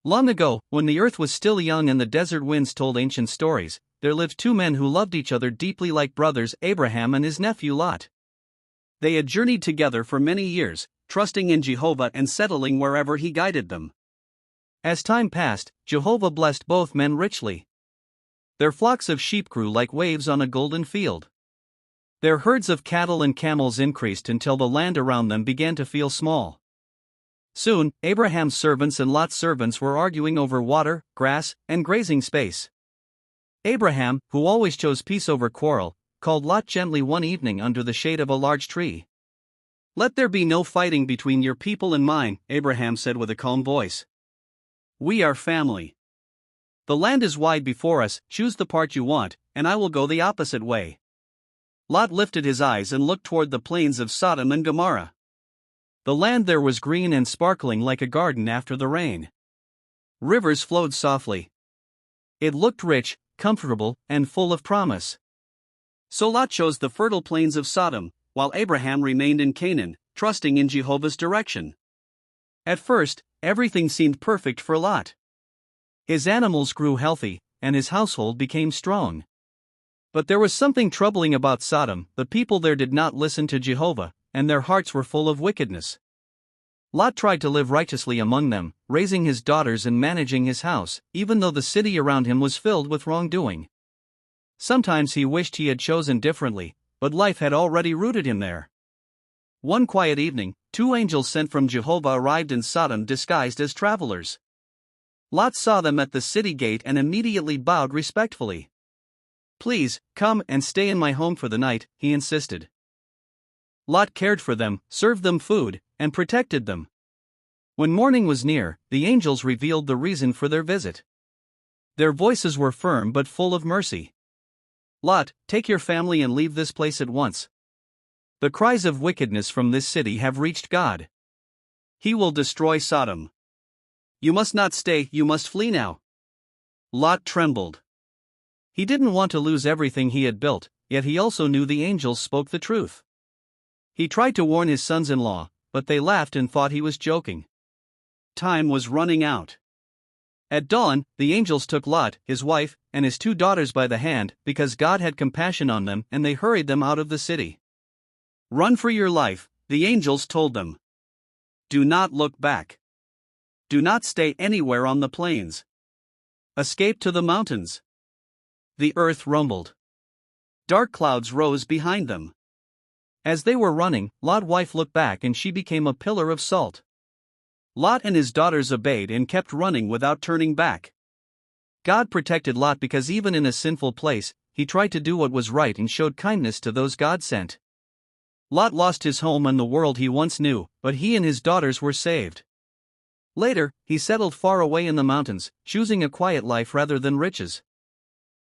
Long ago, when the earth was still young and the desert winds told ancient stories, there lived two men who loved each other deeply like brothers, Abraham and his nephew Lot. They had journeyed together for many years, trusting in Jehovah and settling wherever he guided them. As time passed, Jehovah blessed both men richly. Their flocks of sheep grew like waves on a golden field. Their herds of cattle and camels increased until the land around them began to feel small. Soon, Abraham's servants and Lot's servants were arguing over water, grass, and grazing space. Abraham, who always chose peace over quarrel, called Lot gently one evening under the shade of a large tree. "Let there be no fighting between your people and mine," Abraham said with a calm voice. "We are family. The land is wide before us, choose the part you want, and I will go the opposite way." Lot lifted his eyes and looked toward the plains of Sodom and Gomorrah. The land there was green and sparkling like a garden after the rain. Rivers flowed softly. It looked rich, comfortable, and full of promise. So Lot chose the fertile plains of Sodom, while Abraham remained in Canaan, trusting in Jehovah's direction. At first, everything seemed perfect for Lot. His animals grew healthy, and his household became strong. But there was something troubling about Sodom. The people there did not listen to Jehovah, and their hearts were full of wickedness. Lot tried to live righteously among them, raising his daughters and managing his house, even though the city around him was filled with wrongdoing. Sometimes he wished he had chosen differently, but life had already rooted him there. One quiet evening, two angels sent from Jehovah arrived in Sodom disguised as travelers. Lot saw them at the city gate and immediately bowed respectfully. "Please, come and stay in my home for the night," he insisted. Lot cared for them, served them food, and protected them. When morning was near, the angels revealed the reason for their visit. Their voices were firm but full of mercy. "Lot, take your family and leave this place at once. The cries of wickedness from this city have reached God. He will destroy Sodom. You must not stay, you must flee now." Lot trembled. He didn't want to lose everything he had built, yet he also knew the angels spoke the truth. He tried to warn his sons-in-law, but they laughed and thought he was joking. Time was running out. At dawn, the angels took Lot, his wife, and his two daughters by the hand, because God had compassion on them, and they hurried them out of the city. "Run for your life," the angels told them. "Do not look back. Do not stay anywhere on the plains. Escape to the mountains." The earth rumbled. Dark clouds rose behind them. As they were running, Lot's wife looked back and she became a pillar of salt. Lot and his daughters obeyed and kept running without turning back. God protected Lot because even in a sinful place, he tried to do what was right and showed kindness to those God sent. Lot lost his home and the world he once knew, but he and his daughters were saved. Later, he settled far away in the mountains, choosing a quiet life rather than riches.